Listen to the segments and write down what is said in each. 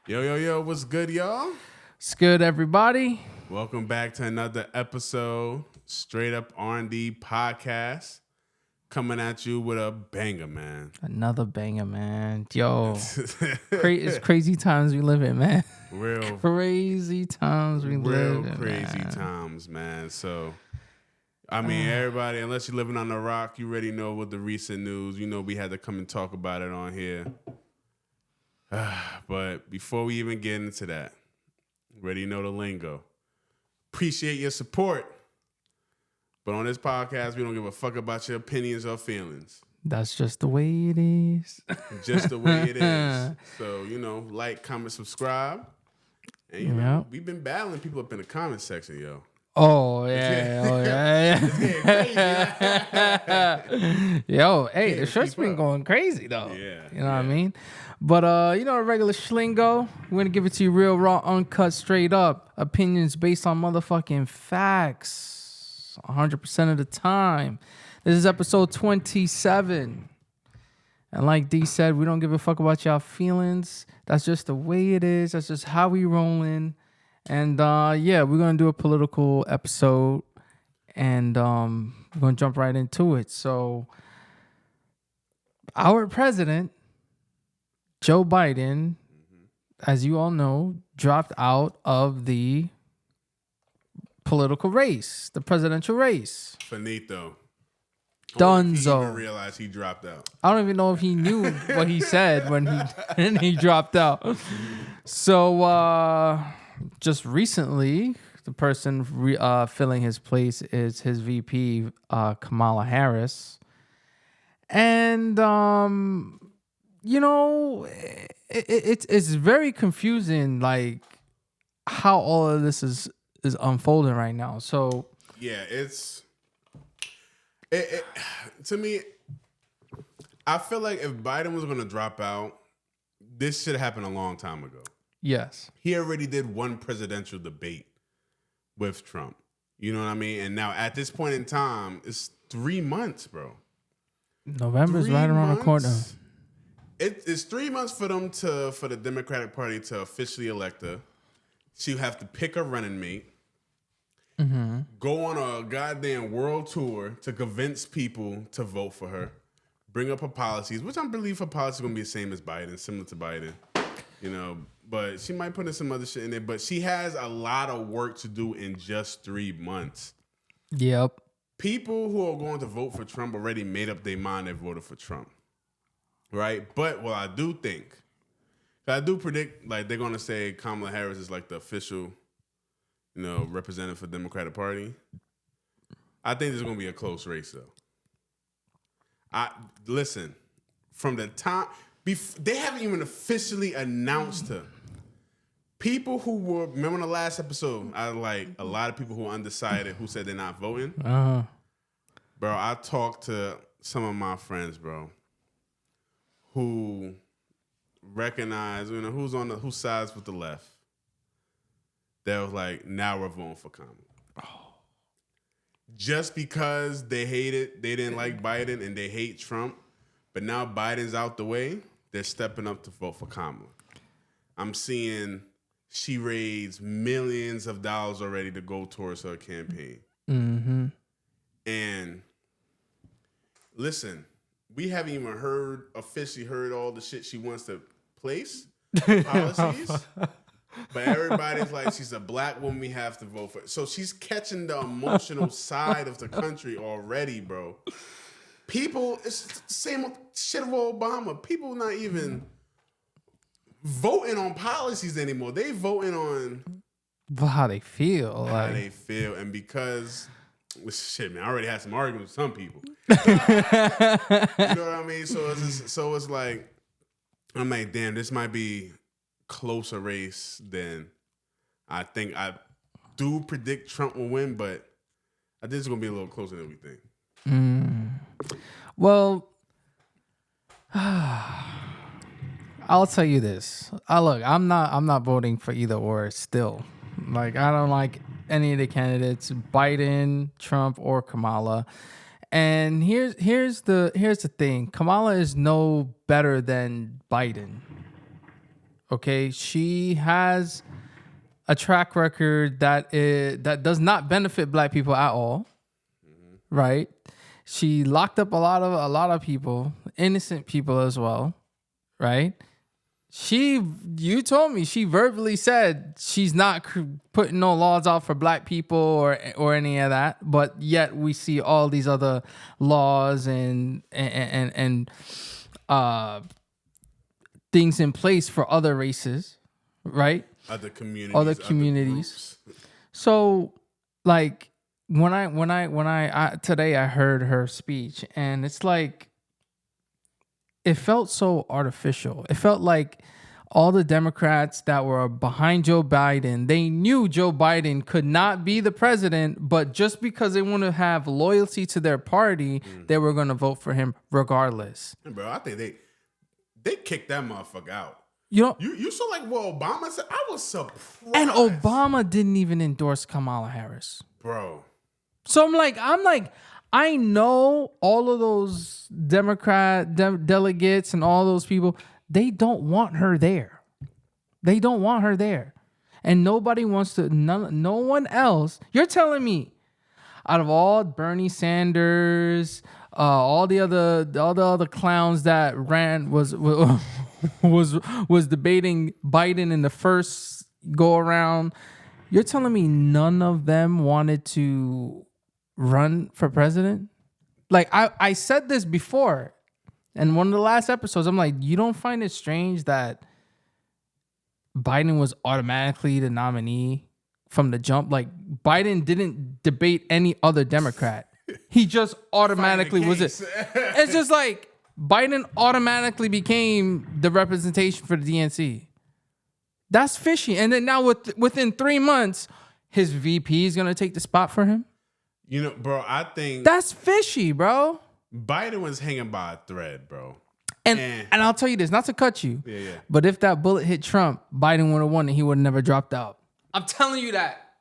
Yo, what's good, y'all? It's good, everybody. Welcome back to another episode, Straight Up R&D Podcast, coming at you with a banger, man. Another banger, man. Yo, it's crazy times we live in, man. Real crazy times we live in, crazy man. times, man. So, I mean, everybody, unless you're living on the rock, you already know what the recent news. You know we had to come and talk about it on here. But before we even get into that, already know the lingo. Appreciate your support. But on this podcast, we don't give a fuck about your opinions or feelings. That's just the way it is. Just the way it is. So, like, comment, subscribe. And, we've been battling people up in the comment section, yo. Oh, yeah. Yo, hey, the shirt's been going crazy, though. Yeah. You know what I mean? But, a regular schlingo. We're going to give it to you real, raw, uncut, straight up. Opinions based on motherfucking facts. 100% of the time. This is episode 27. And like D said, we don't give a fuck about y'all feelings. That's just the way it is. That's just how we rolling. And, we're going to do a political episode. And we're going to jump right into it. So, our president, Joe Biden, as you all know, dropped out of the political race, the presidential race. Finito. Dunzo. I didn't realize he dropped out. I don't even know if he knew what he said when he dropped out. So, just recently, the person filling his place is his VP, Kamala Harris. And, it's very confusing, like, how all of this is unfolding right now. So, yeah, to me, I feel like if Biden was going to drop out, this should have happened a long time ago. yes. He already did one presidential debate with Trump. You know what I mean? And now at this point in time, it's 3 months, bro. November's right around the corner. It's 3 months for the Democratic Party to officially elect her. She would have to pick a running mate. Mm-hmm. Go on a goddamn world tour to convince people to vote for her. Bring up her policies, which I believe her policies are going to be the same as Biden, similar to Biden. But she might put in some other shit in there. But she has a lot of work to do in just 3 months. Yep. People who are going to vote for Trump already made up their mind they voted for Trump. Right? But what I do predict, like, they're going to say Kamala Harris is like the official, representative for the Democratic Party. I think there's going to be a close race, though. Listen, from the time, they haven't even officially announced her. People who were, remember in the last episode, I like a lot of people who are undecided who said they're not voting. Uh-huh. Bro, I talked to some of my friends, bro, who recognize, who sides with the left. They was like, now we're voting for Kamala. Oh. Just because they didn't like Biden and they hate Trump, but now Biden's out the way, they're stepping up to vote for Kamala. I'm seeing she raised millions of dollars already to go towards her campaign. Mm-hmm. And listen, we haven't even officially heard all the shit she wants to place, policies. But everybody's like, she's a black woman, we have to vote for her. So she's catching the emotional side of the country already, bro. People, it's the same shit of Obama. People not even voting on policies anymore. They voting on how they feel. And because, shit, man, I already had some arguments with some people. You know what I mean? So it's like, I'm like, damn, this might be closer race than I think. I do predict Trump will win, but I think it's going to be a little closer than we think. Well, I'll tell you this. Look, I'm not voting for either or still. Like, I don't like any of the candidates, Biden, Trump, or Kamala. And here's the thing. Kamala is no better than Biden. Okay, she has a track record that does not benefit black people at all. Right? She locked up a lot of people, innocent people as well. Right? You told me she verbally said she's not putting no laws out for black people or any of that, but yet we see all these other laws and things in place for other races, right? Other communities. Other communities. So, like when I today I heard her speech, and it's like it felt so artificial. It felt like all the Democrats that were behind Joe Biden, they knew Joe Biden could not be the president, but just because they want to have loyalty to their party, they were going to vote for him regardless. Bro, I think they kicked that motherfucker out. You saw like what Obama said? I was surprised. And Obama didn't even endorse Kamala Harris. Bro. So I'm like, I know all of those Democrat delegates and all those people, they don't want her there. They don't want her there. And nobody wants to, no one else. You're telling me out of all Bernie Sanders, all the other clowns that ran was debating Biden in the first go around, you're telling me none of them wanted to run for president? Like I said this before in one of the last episodes. I'm like, you don't find it strange that Biden was automatically the nominee from the jump? Like Biden didn't debate any other Democrat. He just automatically was it. It's just like Biden automatically became the representation for the DNC. That's fishy. And then now within 3 months, his VP is going to take the spot for him. You know, bro, I think that's fishy, bro. Biden was hanging by a thread, bro. And I'll tell you this, not to cut you, yeah. but if that bullet hit Trump, Biden would have won and he would have never dropped out. I'm telling you that.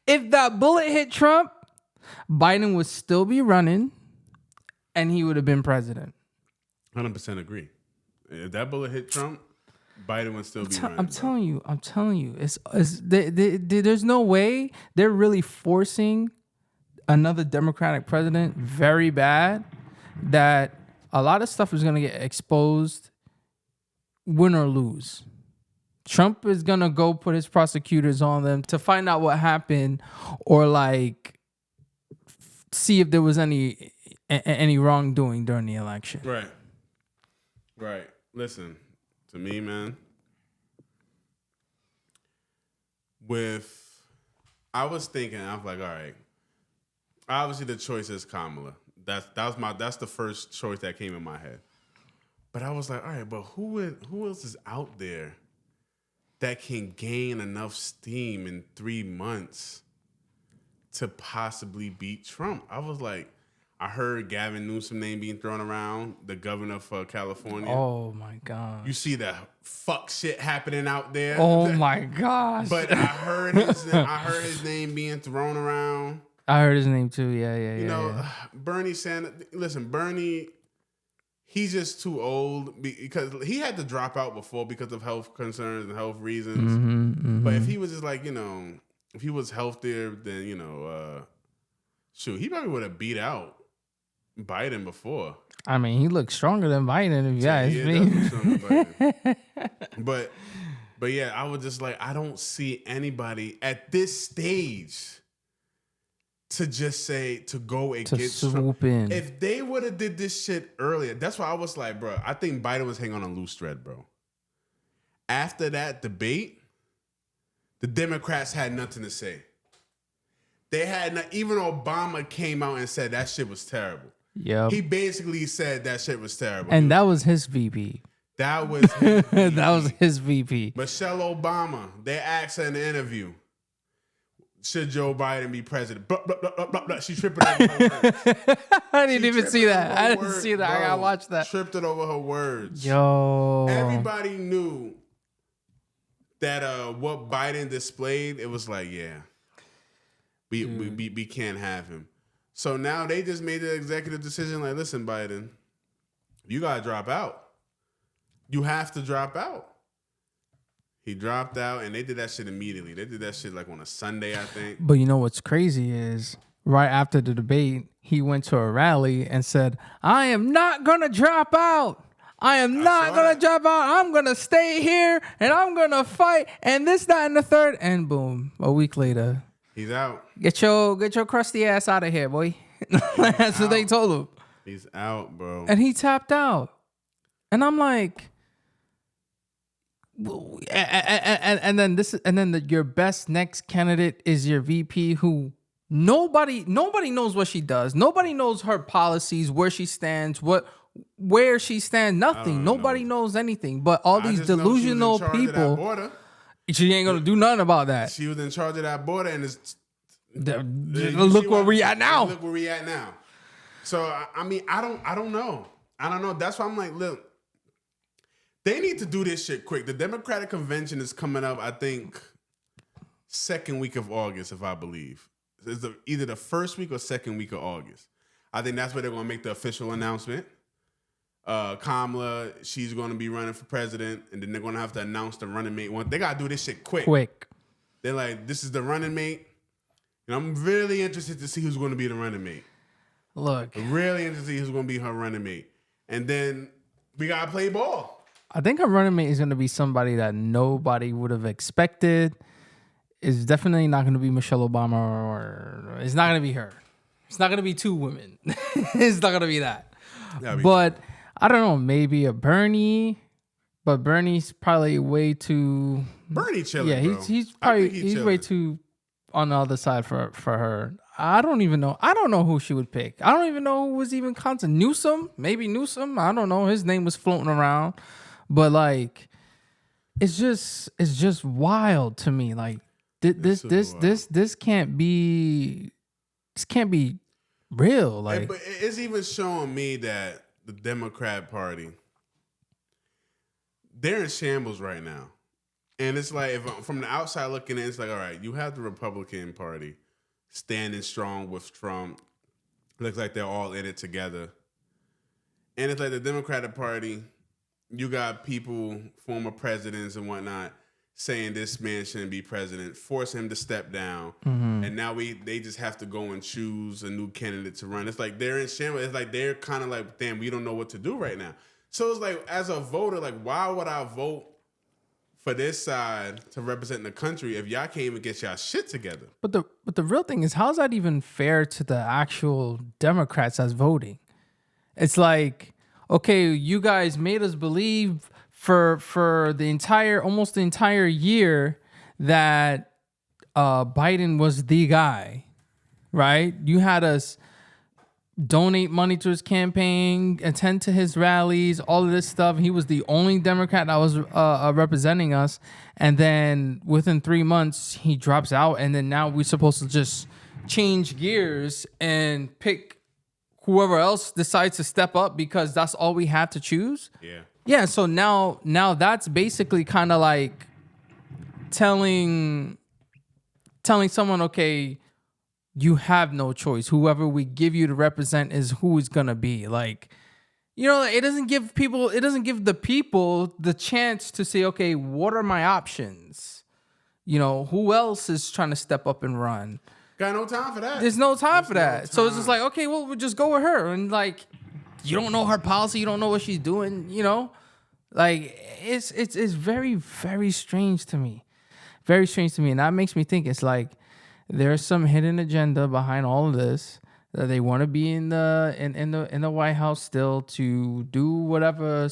If that bullet hit Trump, Biden would still be running and he would have been president. 100% agree. If that bullet hit Trump, Biden would still be running. I'm telling you. There's no way they're really forcing another Democratic president very bad that a lot of stuff is going to get exposed, win or lose. Trump is going to go put his prosecutors on them to find out what happened or like see if there was any wrongdoing during the election. Right. Listen, to me, man, I was thinking, I was like, all right, obviously the choice is Kamala. That's the first choice that came in my head. But I was like, all right, but who else is out there that can gain enough steam in 3 months to possibly beat Trump? I was like, I heard Gavin Newsom name being thrown around, the governor for California. Oh my God. You see the fuck shit happening out there. Oh my gosh. But I heard his name being thrown around. I heard his name too. Yeah. You know, Bernie Sanders. Listen, Bernie, he's just too old because he had to drop out before because of health concerns and health reasons. But if he was just like, if he was healthier, then, shoot, he probably would have beat out Biden before. I mean, he looks stronger than Biden, if you ask me. But yeah, I was just like, I don't see anybody at this stage to go against swoop Trump. In. If they would have did this shit earlier, that's why I was like, bro, I think Biden was hanging on a loose thread, bro. After that debate, the Democrats had nothing to say. They had even Obama came out and said that shit was terrible. Yeah, he basically said that shit was terrible, and that was his VP. That was his VP. That was his VP. Michelle Obama. They asked her in the interview, should Joe Biden be president? Blah, blah, blah, blah, blah, blah. She tripped over her words. I didn't even see that. I didn't see that. Bro, I gotta watch that. Tripped it over her words. Yo. Everybody knew that what Biden displayed, it was like, yeah, we can't have him. So now they just made the executive decision like, listen, Biden, you gotta drop out. you have to drop out. He dropped out, and they did that shit immediately. They did that shit like on a Sunday, I think. But you know what's crazy is right after the debate, he went to a rally and said, I am not going to drop out. I am not going to drop out. I'm going to stay here, and I'm going to fight, and this, that, and the third. And boom, a week later. He's out. Get your crusty ass out of here, boy. That's what they told him. He's out, bro. And he tapped out. And I'm like... And then your best next candidate is your VP, who nobody knows what she does. Nobody knows her policies, where she stands, where she stands. Nothing. Nobody knows anything. But all these delusional people. She ain't gonna do nothing about that. She was in charge of that border, and look where we at now. Look where we at now. So I mean, I don't know. That's why I'm like, look. They need to do this shit quick. The Democratic Convention is coming up, I think, second week of August, if I believe. It's either the first week or second week of August. I think that's where they're going to make the official announcement. Kamala, she's going to be running for president, and then they're going to have to announce the running mate. They got to do this shit quick. They're like, this is the running mate. And I'm really interested to see who's going to be the running mate. Look. I'm really interested to see who's going to be her running mate. And then we got to play ball. I think her running mate is going to be somebody that nobody would have expected. It's definitely not going to be Michelle Obama, or it's not going to be her. It's not going to be two women. It's not going to be that. But I don't know, maybe a Bernie. But Bernie's probably way too... Bernie chilling, yeah, he's probably he's way too on the other side for her. I don't even know. I don't know who she would pick. I don't even know who was even content. Newsom? Maybe Newsom? I don't know. His name was floating around. But like, it's just wild to me. Like this can't be real. Like, but it's even showing me that the Democrat Party, they're in shambles right now. And it's like, if I'm from the outside looking in, it's like, all right, you have the Republican Party standing strong with Trump. Looks like they're all in it together. And it's like the Democratic Party, you got people, former presidents and whatnot, saying this man shouldn't be president, force him to step down. Mm-hmm. And now they just have to go and choose a new candidate to run. It's like they're in shambles. It's like they're kind of like, damn, we don't know what to do right now. So it's like, as a voter, like, why would I vote for this side to represent the country if y'all can't even get y'all shit together? But the real thing is, how's that even fair to the actual Democrats that's voting? It's like, okay, you guys made us believe for almost the entire year that Biden was the guy, right? You had us donate money to his campaign, attend to his rallies, all of this stuff. He was the only Democrat that was representing us. And then within 3 months, he drops out. And then now we're supposed to just change gears and pick whoever else decides to step up because that's all we had to choose. Yeah. Yeah. So now that's basically kind of like telling someone, okay, you have no choice. Whoever we give you to represent is who it's gonna be. Like, you know, it doesn't give the people the chance to say, okay, what are my options? You know, who else is trying to step up and run? Got no time for that. There's no time for that. So it's just like, okay, well, we'll just go with her. And like, you don't know her policy, you don't know what she's doing, you know? Like, it's very, very strange to me. Very strange to me. And that makes me think it's like there's some hidden agenda behind all of this, that they want to be in the White House still to do whatever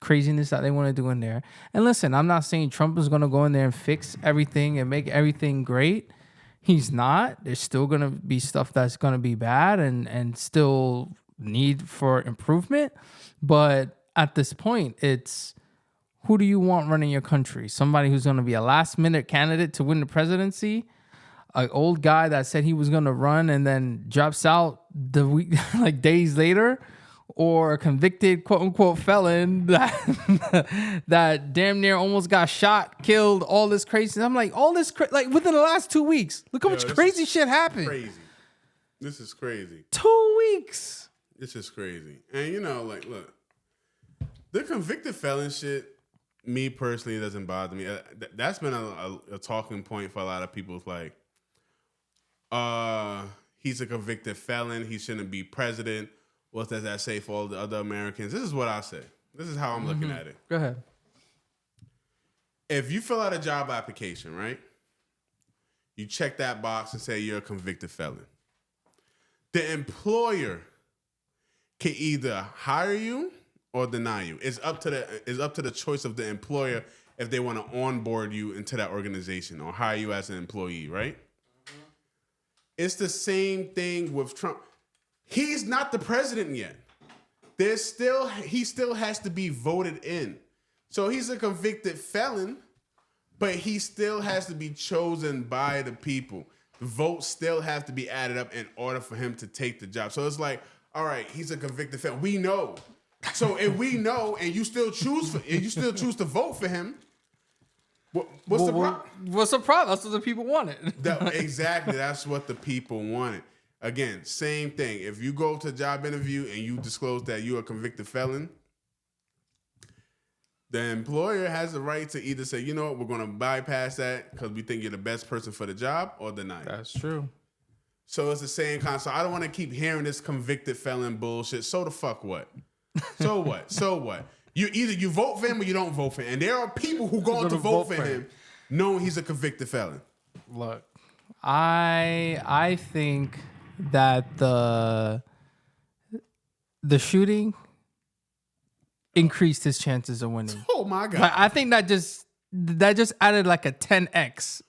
craziness that they want to do in there. And listen, I'm not saying Trump is going to go in there and fix everything and make everything great. He's not. There's still going to be stuff that's going to be bad and still need for improvement. But at this point, it's who do you want running your country? Somebody who's going to be a last-minute candidate to win the presidency? An old guy that said he was going to run and then drops out the week, like days later? Or a convicted quote-unquote felon that damn near almost got shot, killed, all this crazy. I'm like, all this, like within the last 2 weeks, look how much crazy shit happened. Crazy. This is crazy. 2 weeks. This is crazy. And you know, like, look, The convicted felon shit, me personally, doesn't bother me. That's been a talking point for a lot of people. It's like, he's a convicted felon. He shouldn't be president. What does that say for all the other Americans? This is what I say. This is how I'm looking at it. Go ahead. If you fill out a job application, right? You check that box and say you're a convicted felon. The employer can either hire you or deny you. It's up to the choice of the employer if they want to onboard you into that organization or hire you as an employee, right? Mm-hmm. It's the same thing with Trump. He's not the president yet. He still has to be voted in. So he's a convicted felon, but he still has to be chosen by the people. The votes still have to be added up in order for him to take the job. So it's like, all right, he's a convicted felon. We know. So if we know and you still choose to vote for him, what's the problem? What's the problem? That's what the people wanted. Exactly. That's what the people wanted. Again, same thing. If you go to a job interview and you disclose that you're a convicted felon, the employer has the right to either say, you know what, we're going to bypass that because we think you're the best person for the job, or deny it. That's true. So it's the same concept. I don't want to keep hearing this convicted felon bullshit. So the fuck what? So what? So what? You vote for him or you don't vote for him. And there are people who going to vote for him knowing he's a convicted felon. Look, I think that the shooting increased his chances of winning. Oh my God. Like, I think that just added like a 10x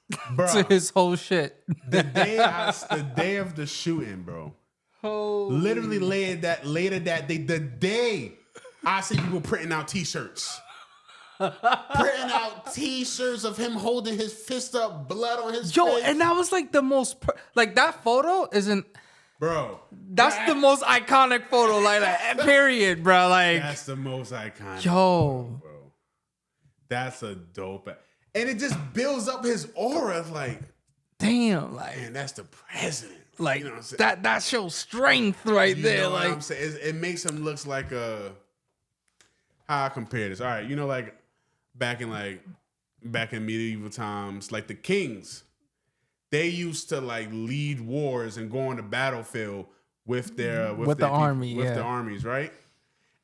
to his whole shit. The day of the shooting, bro. Literally later that day, the day I see people printing out T-shirts. Printing out T-shirts of him holding his fist up, blood on his face. And that was like the most, like that photo isn't, bro. That's the most iconic photo, like that, period, bro. Like that's the most iconic. Yo, bro. That's a dope. And it just builds up his aura. Like, damn, like, man, that's the president. Like, you know what I'm that shows strength right there. Know like, what I'm saying? It makes him look like a. How I compare this? All right, you know, like back in medieval times, like the kings, they used to like lead wars and go on the battlefield with the armies, right?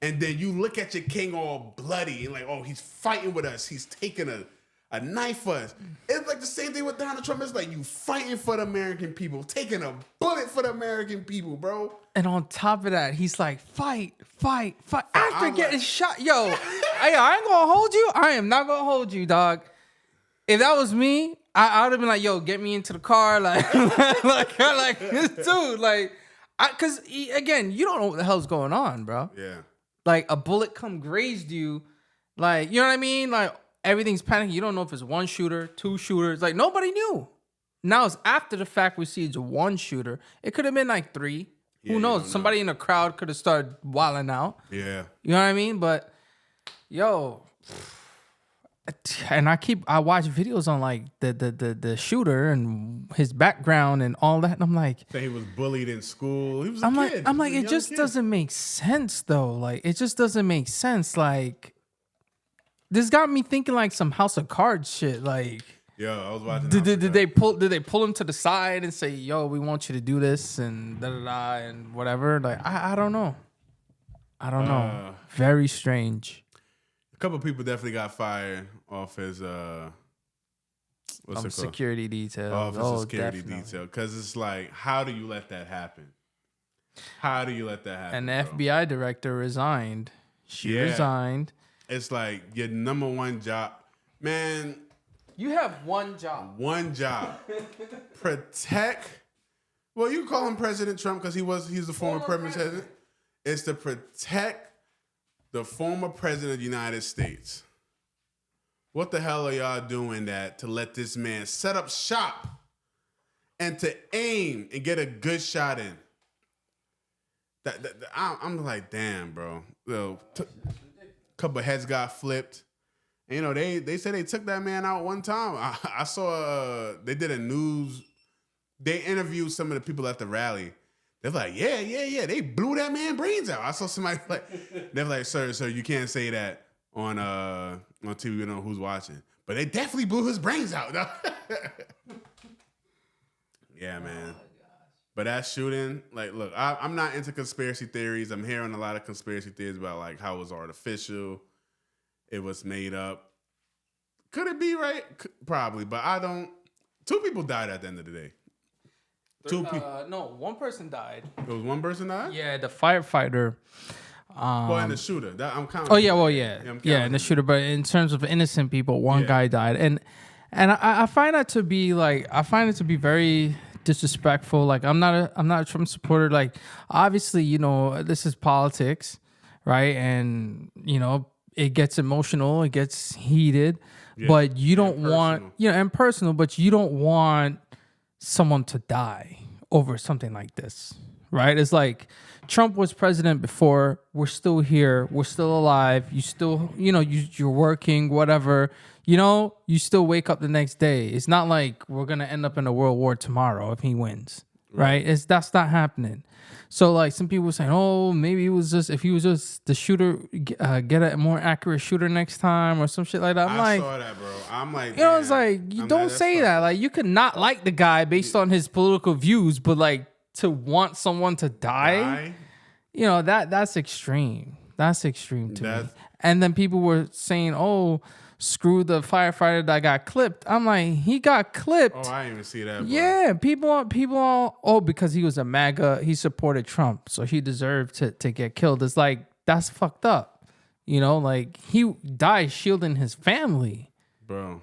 And then you look at your king all bloody and like, oh, he's fighting with us. He's taking a knife for us. It's like the same thing with Donald Trump. It's like you fighting for the American people, taking a bullet for the American people, bro. And on top of that, he's like, fight. After getting shot. Yo, I ain't gonna hold you. I am not gonna hold you, dog. If that was me, I would have been like, yo, get me into the car. Like this dude, like, because again, you don't know what the hell's going on, bro. Yeah. Like a bullet grazed you. Like, you know what I mean? Like, everything's panicking. You don't know if it's one shooter, two shooters. Like, nobody knew. Now it's after the fact we see it's one shooter. It could have been like three. Who knows? Somebody in the crowd could have started wilding out. Yeah. You know what I mean? But, yo, and I watch videos on like the shooter and his background and all that, and I'm like, he was bullied in school. He was kid. I'm like, it just doesn't make sense though. Like, it just doesn't make sense. Like, this got me thinking like some House of Cards shit. Like, yo, I was watching. Did they pull him to the side and say, yo, we want you to do this and da da da and whatever? Like, I don't know. I don't know. Very strange. A couple of people definitely got fired off his security detail. Off his security detail. Because it's like, how do you let that happen? And the FBI director resigned. She resigned. It's like your number one job. Man. You have one job. One job. Protect. Well, you call him President Trump because he's the former president. It's to protect the former president of the United States. What the hell are y'all doing that to let this man set up shop and to aim and get a good shot in? I'm like, damn, bro. Couple of heads got flipped. And, you know, they said they took that man out one time. I saw they did a news. They interviewed some of the people at the rally. They're like, yeah. They blew that man brains out. I saw somebody like, they're like, sir, you can't say that on TV. You know who's watching, but they definitely blew his brains out. Yeah, man. But that shooting, like, look, I'm not into conspiracy theories. I'm hearing a lot of conspiracy theories about like how it was artificial, it was made up. Could it be right? Probably, but I don't. 2 people died at the end of the day. 2 people. No, one person died. There was one person died? Yeah, the firefighter. Well, and the shooter. I'm counting. Oh yeah, well yeah, and the shooter. But in terms of innocent people, one guy died, and I find that to be very disrespectful. Like I'm not a Trump supporter. Like obviously, you know, this is politics, right? And you know, it gets emotional, it gets heated, but you don't want, and personal, but you don't want someone to die over something like this, right? It's like Trump was president before. We're still here. We're still alive. You still, you're working, whatever. You still wake up the next day. It's not like we're gonna end up in a world war tomorrow if he wins, right? That's not happening. So like some people were saying, oh, maybe if he was just the shooter, get a more accurate shooter next time or some shit like that. I saw that, bro. I'm like, it's like you don't say that. Like you could not like the guy based on his political views, but like to want someone to die? That's extreme. That's extreme to me. And then people were saying, oh, screw the firefighter that got clipped. I'm like, he got clipped. Oh, I didn't even see that. Bro. Yeah, people because he was a MAGA, he supported Trump, so he deserved to get killed. It's like, that's fucked up. Like he died shielding his family. Bro.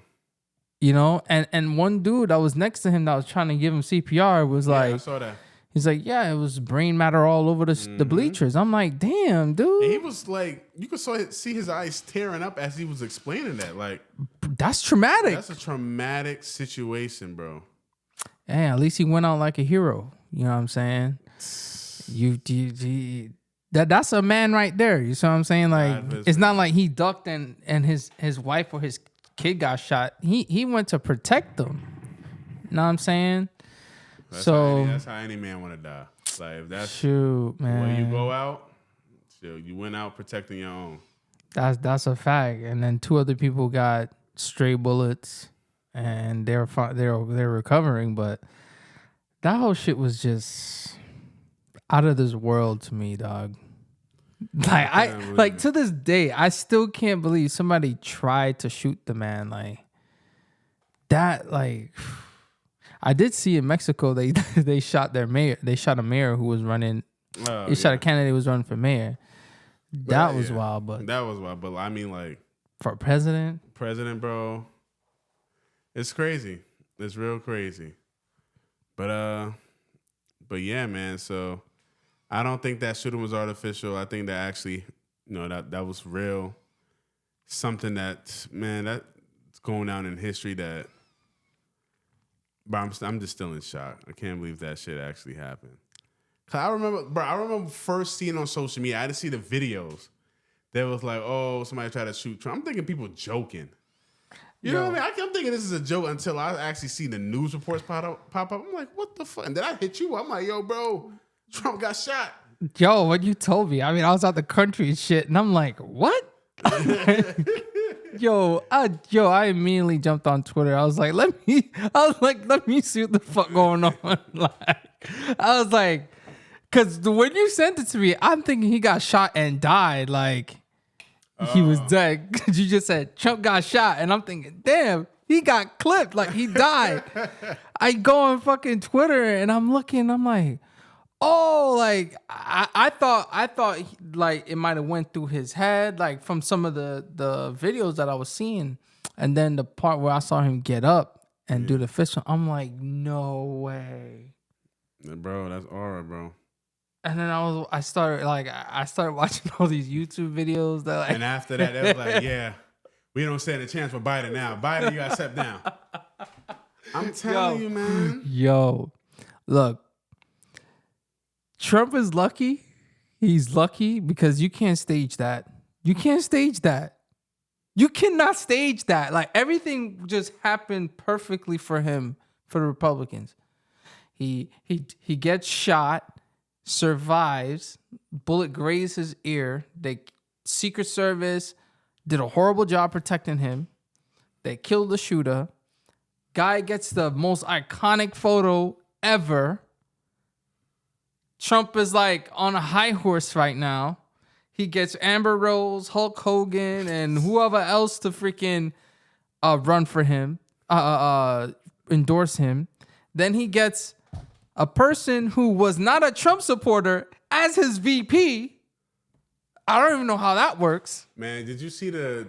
And one dude that was next to him that was trying to give him CPR was like, I saw that. He's like, yeah, it was brain matter all over the bleachers. I'm like, damn, dude. And he was like, you could see his eyes tearing up as he was explaining that. Like, that's traumatic. That's a traumatic situation, bro. Hey, at least he went out like a hero. You know what I'm saying? That's a man right there. You see what I'm saying? Like, it's not like he ducked and his wife or his kid got shot. He went to protect them. You know what I'm saying? That's how any man want to die. Like if that's man. When you go out, you went out protecting your own. That's a fact. And then 2 other people got stray bullets, and they're recovering. But that whole shit was just out of this world to me, dog. Like to this day, I still can't believe somebody tried to shoot the man like that. Like. I did see in Mexico they shot their mayor. They shot a mayor who was running. They shot a candidate who was running for mayor. That was wild, but that was wild. But I mean, like for president, bro, it's crazy. It's real crazy. But yeah, man. So I don't think that shooting was artificial. I think that actually, that was real. Something that's going down in history that. But I'm just still in shock. I can't believe that shit actually happened. Cause I remember first seeing on social media. I didn't see the videos. That was like, oh, somebody tried to shoot Trump. I'm thinking people joking. You know what I mean? I'm thinking this is a joke until I actually see the news reports pop up. I'm like, what the fuck? And then I hit you. I'm like, yo, bro, Trump got shot. Yo, when you told me, I mean, I was out the country and shit, and I'm like, what? I immediately jumped on Twitter. I was like, let me see what the fuck going on. I was like, because when you sent it to me, I'm thinking he got shot and died. Like, he was dead. Because you just said Trump got shot. And I'm thinking, damn, he got clipped. Like, he died. I go on fucking Twitter and I'm looking. I'm like, oh, like I thought like it might have went through his head, like from some of the videos that I was seeing, and then the part where I saw him get up and do the fist, I'm like, no way, bro, that's aura, bro. And then I started watching all these YouTube videos that like, and after that, they was like, yeah, we don't stand a chance for Biden now. Biden, you gotta step down. I'm telling you, man. Yo, look. Trump is lucky. He's lucky because you can't stage that. You can't stage that. You cannot stage that. Like everything just happened perfectly for him, for the Republicans. He gets shot. survives. Bullet grazed his ear. Secret Service did a horrible job protecting him. They killed the shooter. Guy gets the most iconic photo ever. Trump is like on a high horse right now. He gets Amber Rose, Hulk Hogan, and whoever else to freaking run for him, endorse him. Then he gets a person who was not a Trump supporter as his VP. I don't even know how that works. Man, did you see the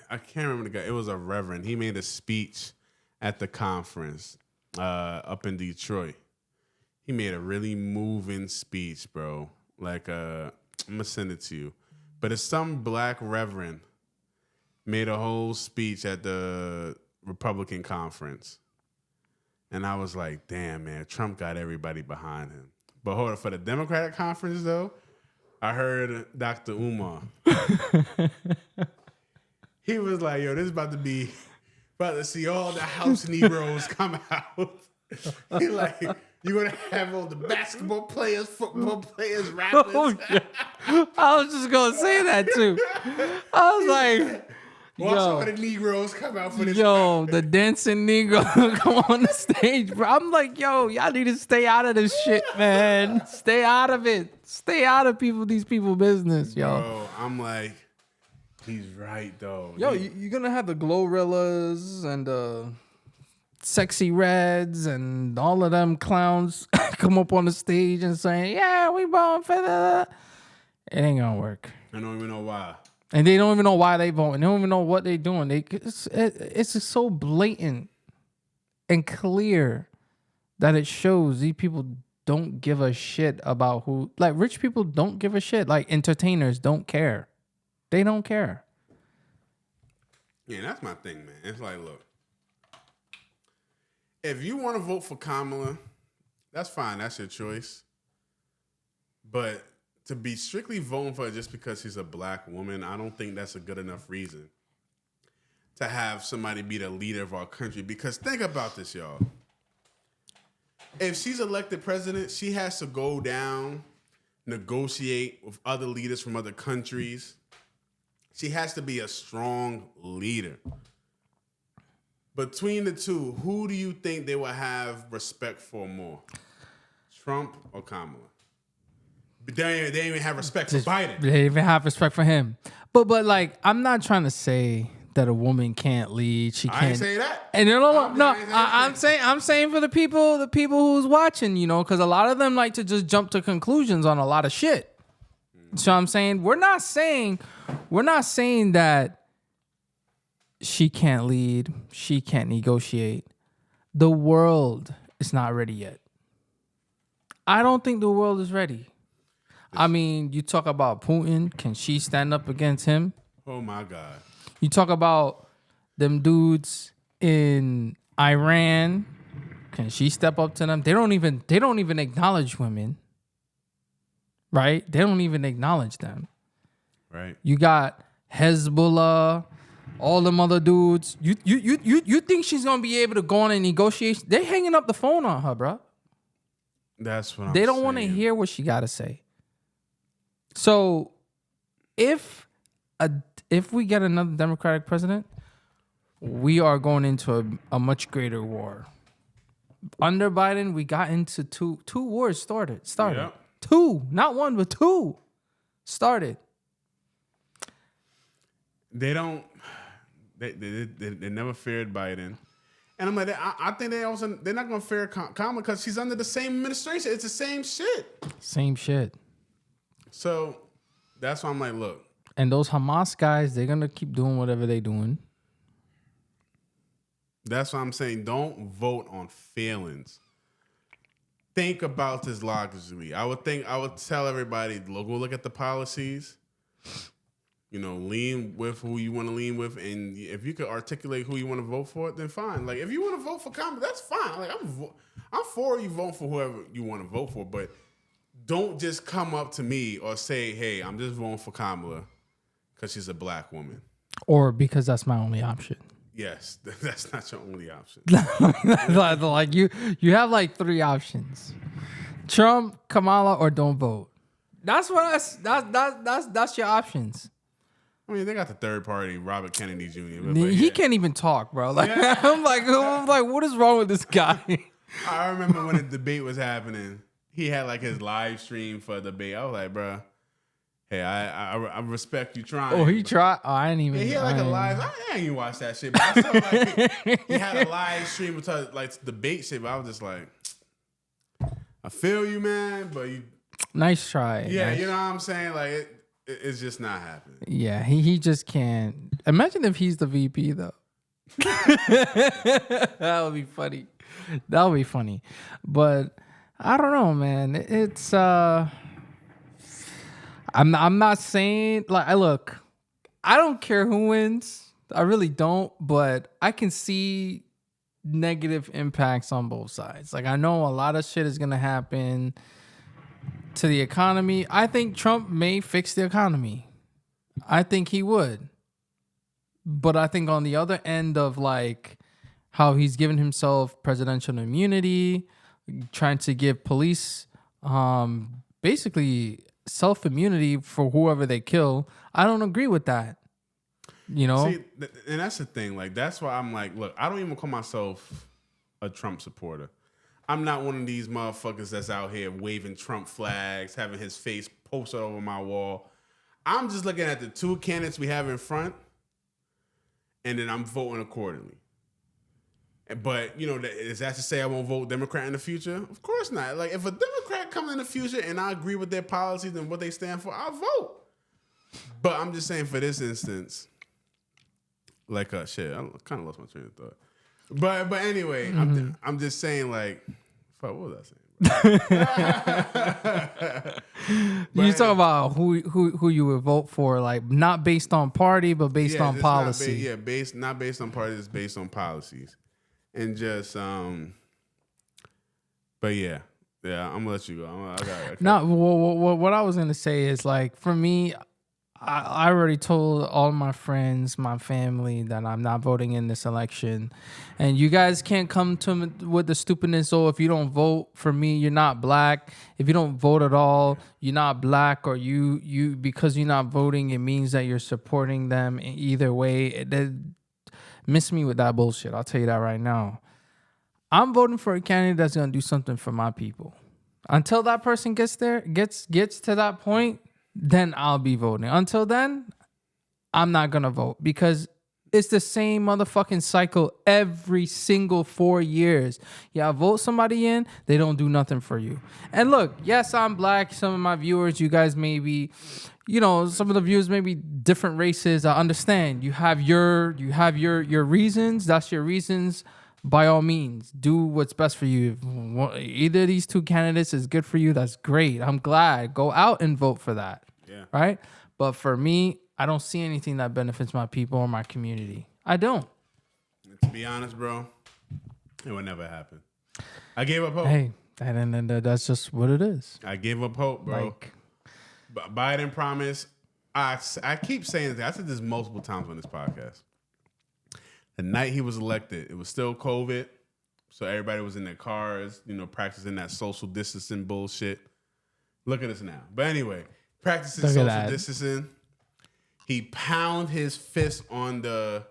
I can't remember the guy. It was a reverend. He made a speech at the conference up in Detroit. He made a really moving speech, bro. Like, I'm going to send it to you. But it's some black reverend made a whole speech at the Republican conference. And I was like, damn, man, Trump got everybody behind him. But hold on, for the Democratic conference, though, I heard Dr. Umar. He was like, yo, this is about to see all the house Negroes come out. He like, you're going to have all the basketball players, football players, rappers. Oh, yeah. I was just going to say that, too. I was like, watch all the Negroes come out for this. Yo, the dancing Negro come on the stage, bro. I'm like, yo, y'all need to stay out of this shit, man. Stay out of it. Stay out of these people business, yo. Bro, I'm like, he's right, though. Yo, you're going to have the Glorillas and Sexy Reds and all of them clowns come up on the stage and say, yeah, we voting for that. It ain't going to work. I don't even know why. And they don't even know why they voting. They don't even know what they doing. It's just so blatant and clear that it shows these people don't give a shit about who. Like, rich people don't give a shit. Like, entertainers don't care. They don't care. Yeah, that's my thing, man. It's like, look, if you want to vote for Kamala, that's fine. That's your choice. But to be strictly voting for her just because she's a black woman, I don't think that's a good enough reason to have somebody be the leader of our country. Because think about this, y'all. If she's elected president, she has to go down, negotiate with other leaders from other countries. She has to be a strong leader. Between the two, who do you think they will have respect for more? Trump or Kamala? But they even have respect for Biden. They even have respect for him. But like, I'm not trying to say that a woman can't lead. She can't. I ain't say that. And I'm saying for the people who's watching, you know, because a lot of them like to just jump to conclusions on a lot of shit. So I'm saying we're not saying that she can't lead, she can't negotiate. The world is not ready yet. I don't think the world is ready. I mean, you talk about Putin. Can she stand up against him? Oh my God. You talk about them dudes in Iran. Can she step up to them? They don't even acknowledge women. Right? They don't even acknowledge them. Right. You got Hezbollah, all them other dudes. You think she's gonna be able to go on a negotiation? They're hanging up the phone on her, bro. That's what They don't want to hear what she got to say. So, if we get another Democratic president, we are going into a much greater war. Under Biden, we got into two wars started. Yep. Two, not one, but two started. They don't. They never feared Biden, and I'm like, I think they're not gonna fear Kamala because she's under the same administration. It's the same shit. Same shit. So that's why I'm like, look. And those Hamas guys, they're gonna keep doing whatever they're doing. That's why I'm saying, don't vote on feelings. Think about this logically. I would tell everybody, go look at the policies. You know, lean with who you want to lean with, and if you could articulate who you want to vote for, then fine. Like, if you want to vote for Kamala, that's fine. Like, I'm for you voting for whoever you want to vote for, but don't just come up to me or say, "Hey, I'm just voting for Kamala because she's a black woman," or because that's my only option. Yes, that's not your only option. Like you have like three options. Trump, Kamala, or don't vote. That's your options. I mean, they got the third party, Robert Kennedy Jr. But He can't even talk, bro. Like I'm like, what is wrong with this guy? I remember when the debate was happening, he had like his live stream for the debate. I was like, bro, hey, I respect you trying. Oh, he tried. Oh, I didn't even. Yeah, he had like a live. I ain't even watch that shit, but I saw like he had a live stream with like debate shit. But I was just like, I feel you, man, but you. Nice try. Yeah, nice. you know what I'm saying? Like it's just not happening. Yeah, he just can't. Imagine if he's the VP though. That would be funny. That would be funny. But I don't know, man. It's I'm not saying like I don't care who wins. I really don't, but I can see negative impacts on both sides. Like I know a lot of shit is gonna happen to the economy. I think Trump may fix the economy. I think he would. But I think on the other end of like how he's given himself presidential immunity, trying to give police basically self-immunity for whoever they kill, I don't agree with that. You know? See, and that's the thing. Like, that's why I'm like, look, I don't even call myself a Trump supporter. I'm not one of these motherfuckers that's out here waving Trump flags, having his face posted over my wall. I'm just looking at the two candidates we have in front, and then I'm voting accordingly. But, you know, is that to say I won't vote Democrat in the future? Of course not. Like, if a Democrat comes in the future and I agree with their policies and what they stand for, I'll vote. But I'm just saying for this instance, like, shit, I kind of lost my train of thought. But anyway, I'm just saying, like, fuck, what was I saying? You talking about who you would vote for, like not based on party, but based on policy. Not based on parties, it's based on policies, and just But yeah, I'm gonna let you go. No, what I was gonna say is like for me. I already told all my friends, my family, that I'm not voting in this election. And you guys can't come to me with the stupidness, oh, if you don't vote for me, you're not black. If you don't vote at all, you're not black. Or you because you're not voting, it means that you're supporting them in either way. Miss me with that bullshit. I'll tell you that right now. I'm voting for a candidate that's going to do something for my people. Until that person gets to that point, then I'll be voting. Until then, I'm not going to vote because it's the same motherfucking cycle every single 4 years. Yeah, vote somebody in, they don't do nothing for you. And look, yes, I'm black. Some of my viewers, you guys may be, you know, some of the viewers may be different races. I understand. You have your reasons. That's your reasons. By all means, do what's best for you. If either of these two candidates is good for you, that's great. I'm glad. Go out and vote for that. Yeah. Right? But for me, I don't see anything that benefits my people or my community. I don't. To be honest, bro, it would never happen. I gave up hope. Hey, and that's just what it is. I gave up hope, bro. Biden promised. I keep saying this. I said this multiple times on this podcast. The night he was elected, it was still COVID. So everybody was in their cars, you know, practicing that social distancing bullshit. Look at us now. But anyway, practicing social distancing. He pounded his fist on the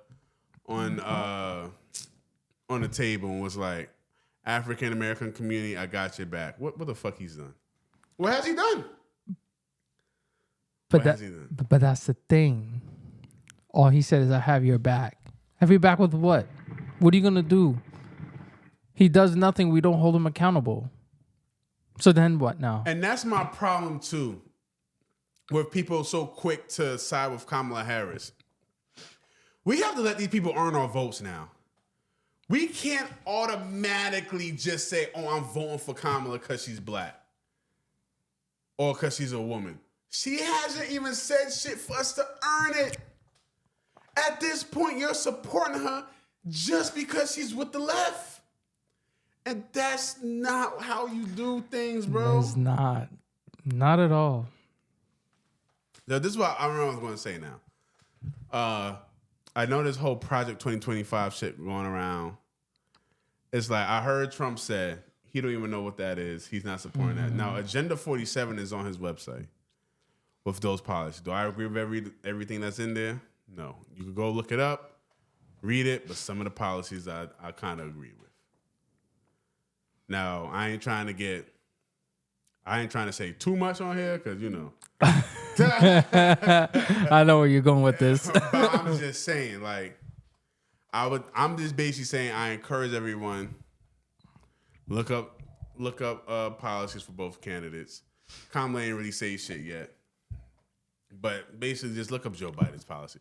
table and was like, African American community, I got your back. What the fuck he's done? What has he done? But that's the thing. All he said is, I have your back. Have your back with what? What are you going to do? He does nothing. We don't hold him accountable. So then what now? And that's my problem, too, with people so quick to side with Kamala Harris. We have to let these people earn our votes now. We can't automatically just say, oh, I'm voting for Kamala because she's black or because she's a woman. She hasn't even said shit for us to earn it. At this point, you're supporting her just because she's with the left. And that's not how you do things, bro. It's not. Not at all. Now, this is what I remember I was going to say now. I know this whole Project 2025 shit going around. It's like I heard Trump say He don't even know what that is. He's not supporting that. Now, Agenda 47 is on his website with those policies. Do I agree with everything that's in there? No. You can go look it up, read it, but some of the policies I kind of agree with. Now, I ain't trying to say too much on here because, you know. I know where you're going with this. But I'm just saying, like, I'm just basically saying I encourage everyone look up policies for both candidates. Kamala ain't really say shit yet, but basically just look up Joe Biden's policy.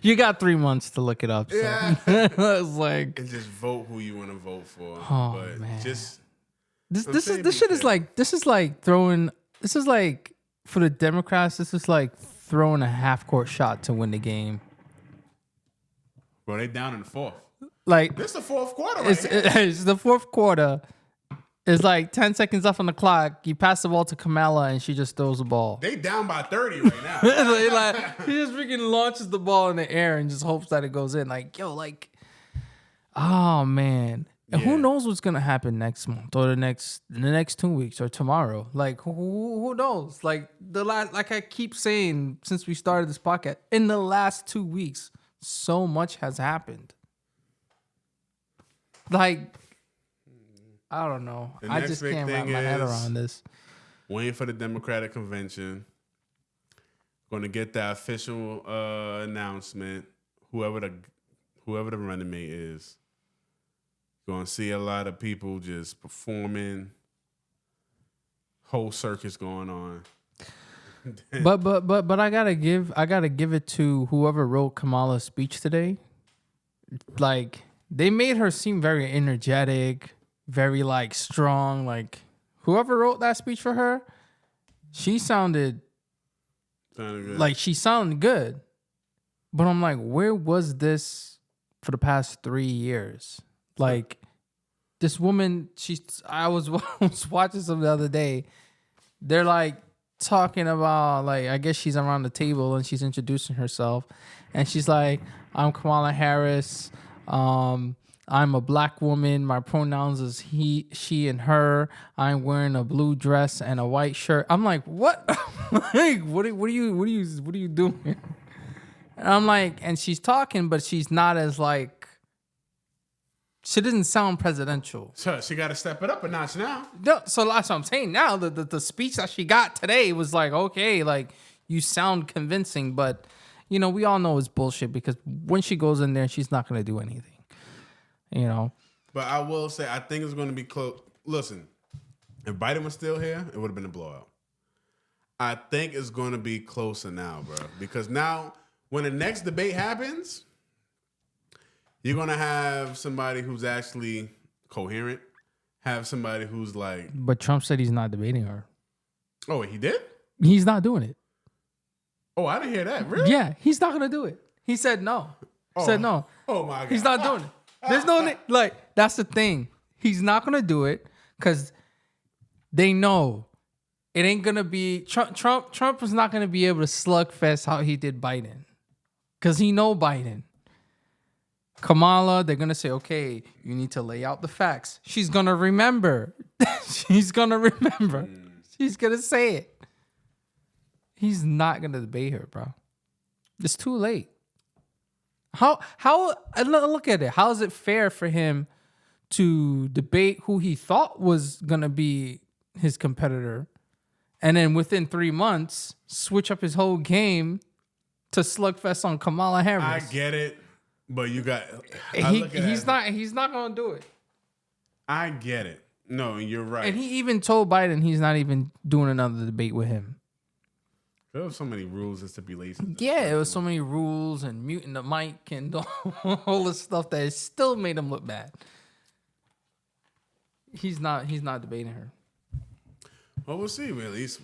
You got 3 months to look it up. So. Yeah, it's like and just vote who you want to vote for. Oh, but man. just this is like for the Democrats. This is like throwing a half court shot to win the game. Bro, they down in the fourth. Like this is the fourth quarter. It's the fourth quarter. It's like 10 seconds left on the clock. You pass the ball to Kamala, and she just throws the ball. They down by 30 right now. Like, he just freaking launches the ball in the air and just hopes that it goes in. Like, yo, like, oh man. And who knows what's gonna happen next month or in the next 2 weeks or tomorrow? Like, who knows? Like like I keep saying since we started this podcast, in the last 2 weeks, so much has happened. Like, I don't know. I just can't wrap my head around this. Waiting for the Democratic convention. Going to get the official announcement. Whoever the running mate is. Going to see a lot of people just performing. Whole circus going on. but I gotta give it to whoever wrote Kamala's speech today. Like, they made her seem very energetic, very like strong. Like, whoever wrote that speech for her, she sounded good. Like she sounded good. But I'm like, where was this for the past 3 years? Like, this woman, I was watching some the other day. They're like talking about, like, I guess she's around the table and she's introducing herself. And she's like, I'm Kamala Harris. I'm a black woman. My pronouns is he, she, and her. I'm wearing a blue dress and a white shirt. I'm like, what? Like, what are you doing? And I'm like, and she's talking, but she's not as like, she doesn't sound presidential. So she got to step it up a notch now. No, so that's what I'm saying. Now the speech that she got today was like, okay, like, you sound convincing, but you know, we all know it's bullshit because when she goes in there, she's not going to do anything. You know. But I will say, I think it's going to be close. Listen, if Biden was still here, it would have been a blowout. I think it's going to be closer now, bro. Because now, when the next debate happens, you're going to have somebody who's actually coherent, have somebody who's like... But Trump said he's not debating her. Oh, he did? He's not doing it. Oh, I didn't hear that. Really? Yeah, he's not going to do it. He said no. He said no. Oh, my God. He's not doing it. There's no... Like, that's the thing. He's not going to do it because they know it ain't going to be... Trump is not going to be able to slugfest how he did Biden because he know Biden. Kamala, they're going to say, okay, you need to lay out the facts. She's going to remember. She's going to remember. She's going to say it. He's not going to debate her, bro. It's too late. How look at it. How is it fair for him to debate who he thought was going to be his competitor and then within 3 months switch up his whole game to slugfest on Kamala Harris? I get it. But you got... He's not going to do it. I get it. No, you're right. And he even told Biden he's not even doing another debate with him. There were so many rules and stipulations. Yeah, it was so many rules and muting the mic and all this stuff that still made him look bad. He's not debating her. Well, we'll see. We at least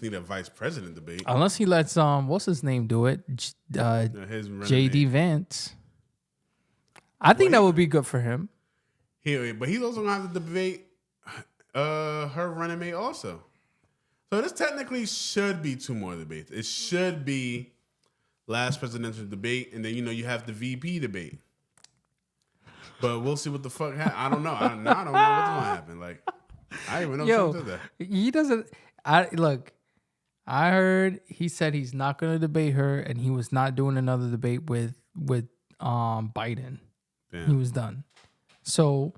need a vice president debate. Unless he lets what's his name do it? JD Vance. I think that would be good for him. But he's also gonna have to debate her running mate also. So this technically should be 2 more debates. It should be last presidential debate, and then you have the VP debate. But we'll see what the fuck happens. I don't know. I don't know what's gonna happen. Like, I didn't even know Trump did that. He doesn't. I heard he said he's not going to debate her, and he was not doing another debate with Biden. Damn. He was done. So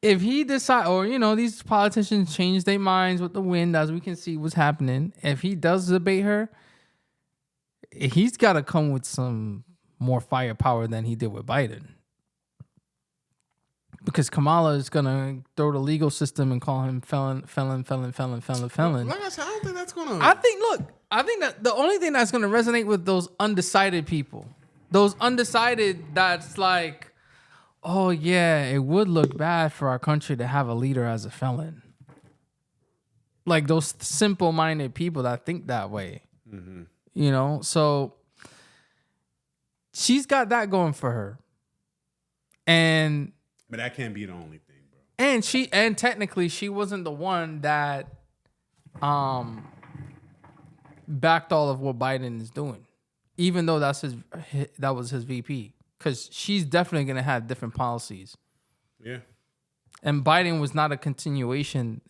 if he decide, or these politicians change their minds with the wind, as we can see what's happening. If he does debate her, he's got to come with some more firepower than he did with Biden. Because Kamala is gonna throw the legal system and call him felon. Like I said, I don't think that's gonna. I think that the only thing that's gonna resonate with those undecided people, that's like, oh yeah, it would look bad for our country to have a leader as a felon. Like those simple-minded people that think that way, So she's got that going for her, But that can't be the only thing, bro. And technically she wasn't the one that backed all of what Biden is doing. Even though that was his VP. Because she's definitely gonna have different policies. Yeah. And Biden was not a continuation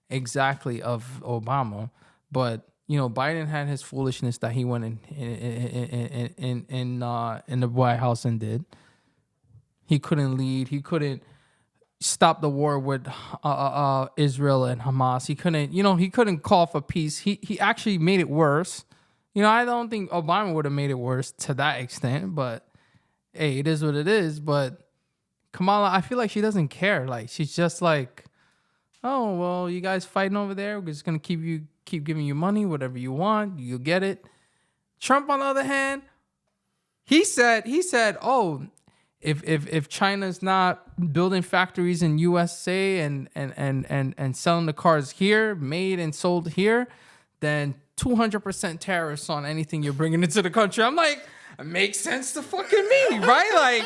exactly of Obama, but Biden had his foolishness that he went in the White House and did. He couldn't lead. He couldn't stop the war with Israel and Hamas. He couldn't, he couldn't call for peace. He actually made it worse. I don't think Obama would have made it worse to that extent, but hey, it is what it is. But Kamala, I feel like she doesn't care. Like she's just like, oh well, you guys fighting over there. We're just gonna keep giving you money, whatever you want, you'll get it. Trump, on the other hand, he said, oh, if China's not building factories in USA and selling the cars here, made and sold here, then 200% tariffs on anything you're bringing into the country. I'm like, it makes sense to fucking me, right? Like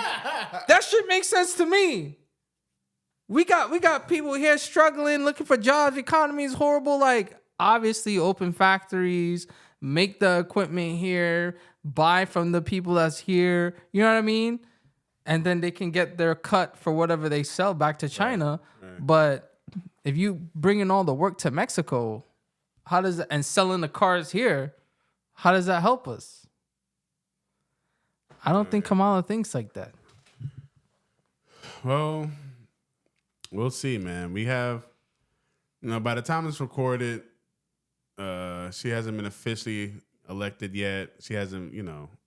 that shit makes sense to me. We got people here struggling, looking for jobs. The economy is horrible. Like obviously open factories, make the equipment here, buy from the people that's here. You know what I mean? And then they can get their cut for whatever they sell back to China. Right. But if you bring in all the work to Mexico, how does that, and selling the cars here, how does that help us? I don't think Kamala thinks like that. Well, we'll see, man. We have, by the time it's recorded, she hasn't been officially elected yet. She hasn't,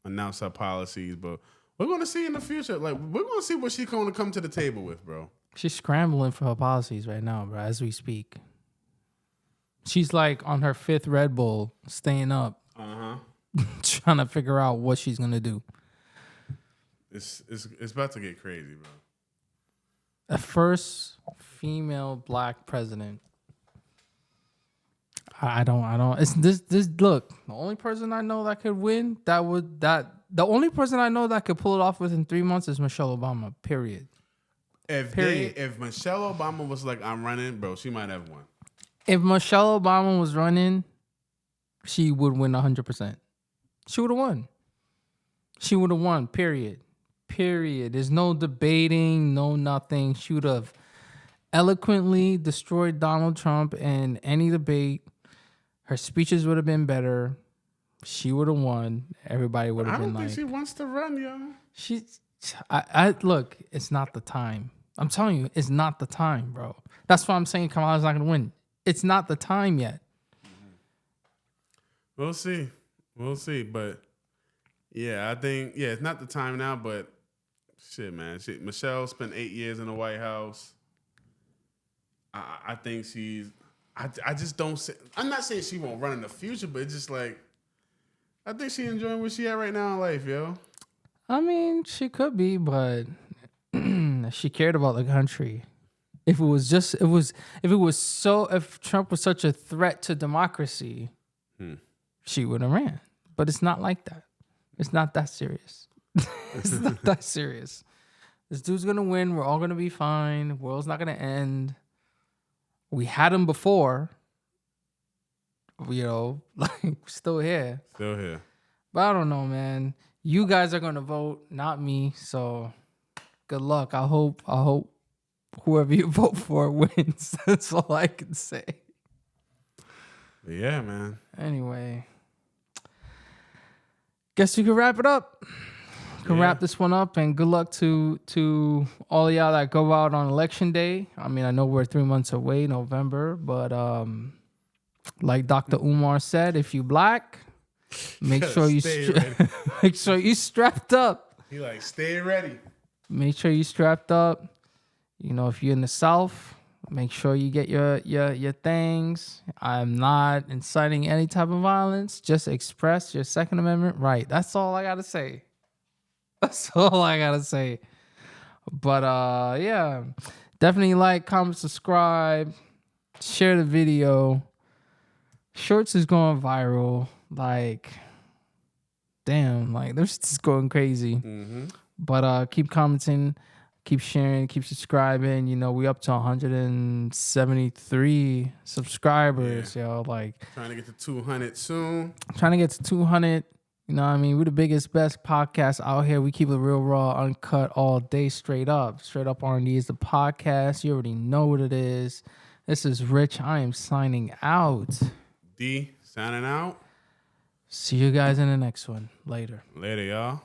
announced her policies, but we're going to see in the future. Like, we're going to see what she's going to come to the table with, bro. She's scrambling for her policies right now, bro, as we speak. She's like on her 5th Red Bull, staying up, trying to figure out what she's going to do. It's about to get crazy, bro. A first female black president. I don't. It's this. Look, the only person I know that could win, the only person I know that could pull it off within 3 months is Michelle Obama. Period. If Michelle Obama was like, I'm running, bro, she might have won. If Michelle Obama was running, she would win 100%. She would have won. She would have won. Period. There's no debating, no nothing. She would have eloquently destroyed Donald Trump in any debate. Her speeches would have been better. She would have won. Everybody would have been like, I don't think she wants to run, yo. Look, it's not the time. I'm telling you, it's not the time, bro. That's why I'm saying Kamala's not going to win. It's not the time yet. We'll see. But yeah, I think, it's not the time now, but shit, man. Michelle spent 8 years in the White House. I think I just don't say, I'm not saying she won't run in the future, but it's just like, I think she enjoying where she at right now in life, yo. I mean, she could be, but she cared about the country. If Trump was such a threat to democracy, she would have ran. But it's not like that. It's not that serious. It's not that serious. This dude's gonna win. We're all gonna be fine. The world's not gonna end. We had him before. Like still here. Still here. But I don't know, man. You guys are gonna vote, not me. So good luck. I hope whoever you vote for wins. That's all I can say. Yeah, man. Anyway, guess you can wrap it up. Wrap this one up, and good luck to all of y'all that go out on election day. I mean, I know we're 3 months away, November, but like Dr. Umar said, if you black, make sure you make sure you strapped up. He like, stay ready. Make sure you strapped up. You know, if you're in the South, make sure you get your things. I'm not inciting any type of violence. Just express your Second Amendment right. That's all I gotta say. That's all I gotta say. But yeah, definitely like, comment, subscribe, share the video. Shorts is going viral. Like, damn, like they're just going crazy. Mm-hmm. But keep commenting, keep sharing, keep subscribing. You know, we up to 173 subscribers, yo. Like, trying to get to 200 soon. Trying to get to 200. You know what I mean? We're the biggest, best podcast out here. We keep it real raw, uncut all day, straight up. Straight Up R&D is the podcast. You already know what it is. This is Rich. I am signing out. D, signing out. See you guys in the next one. Later. Later, y'all.